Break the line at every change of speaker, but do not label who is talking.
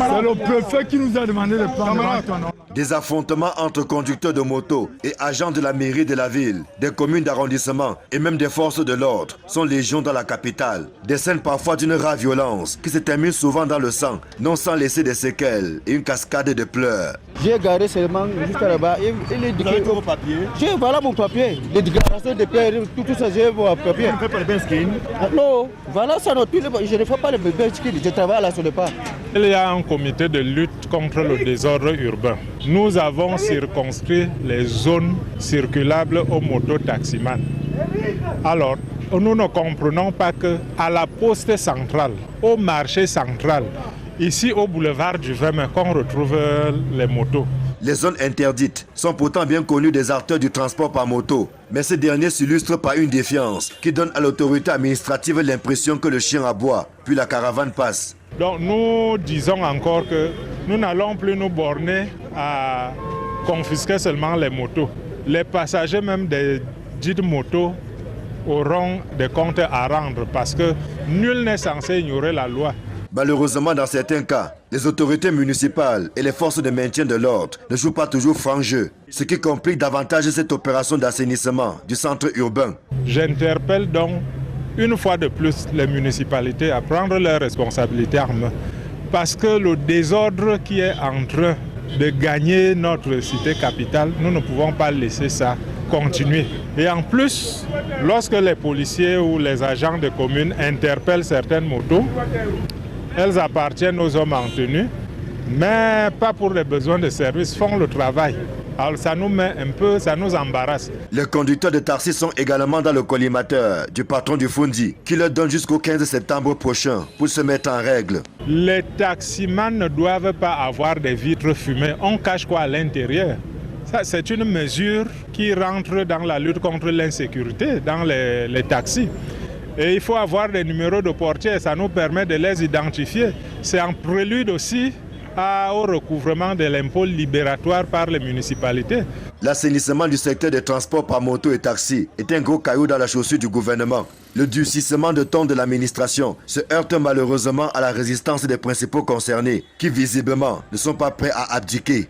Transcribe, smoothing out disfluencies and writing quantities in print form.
C'est le préfet qui nous a demandé le plan de vente.
Des affrontements entre conducteurs de moto et agents de la mairie de la ville, des communes d'arrondissement et même des forces de l'ordre sont légion dans la capitale. Des scènes parfois d'une rare violence qui se terminent souvent dans le sang, non sans laisser des séquelles et une cascade de pleurs.
J'ai garé seulement jusqu'à là-bas.
Vous avez vos papiers?
Voilà mon papier. Les déclarations de paie, tout ça, j'ai mon papier.
Vous ne faites pas le Benskin?
Non, voilà ça. Non, je ne fais pas le Benskin, je travaille là sur le pas.
Il y a un comité de lutte contre le désordre urbain. Nous avons circonscrit les zones circulables aux mototaximans. Alors, nous ne comprenons pas qu'à la poste centrale, au marché central, ici au boulevard du 20 mai, qu'on retrouve les motos.
Les zones interdites sont pourtant bien connues des acteurs du transport par moto, mais ces derniers s'illustrent par une défiance qui donne à l'autorité administrative l'impression que le chien aboie, puis la caravane passe.
Donc nous disons encore que nous n'allons plus nous borner à confisquer seulement les motos. Les passagers même des dites motos auront des comptes à rendre parce que nul n'est censé ignorer la loi.
Malheureusement, dans certains cas, les autorités municipales et les forces de maintien de l'ordre ne jouent pas toujours franc jeu, ce qui complique davantage cette opération d'assainissement du centre urbain.
J'interpelle donc une fois de plus les municipalités à prendre leurs responsabilités en main. Parce que le désordre qui est en train de gagner notre cité capitale, nous ne pouvons pas laisser ça continuer. Et en plus, lorsque les policiers ou les agents de communes interpellent certaines motos, elles appartiennent aux hommes en tenue, mais pas pour les besoins de service, font le travail. Alors ça nous met un peu, ça nous embarrasse.
Les conducteurs de taxi sont également dans le collimateur du patron du Fundi, qui leur donne jusqu'au 15 septembre prochain pour se mettre en règle.
Les taximans ne doivent pas avoir des vitres fumées. On cache quoi à l'intérieur? Ça, c'est une mesure qui rentre dans la lutte contre l'insécurité dans les taxis. Et il faut avoir des numéros de portier, ça nous permet de les identifier. C'est un prélude aussi au recouvrement de l'impôt libératoire par les municipalités.
L'assainissement du secteur des transports par moto et taxi est un gros caillou dans la chaussure du gouvernement. Le durcissement de ton de l'administration se heurte malheureusement à la résistance des principaux concernés qui visiblement ne sont pas prêts à abdiquer.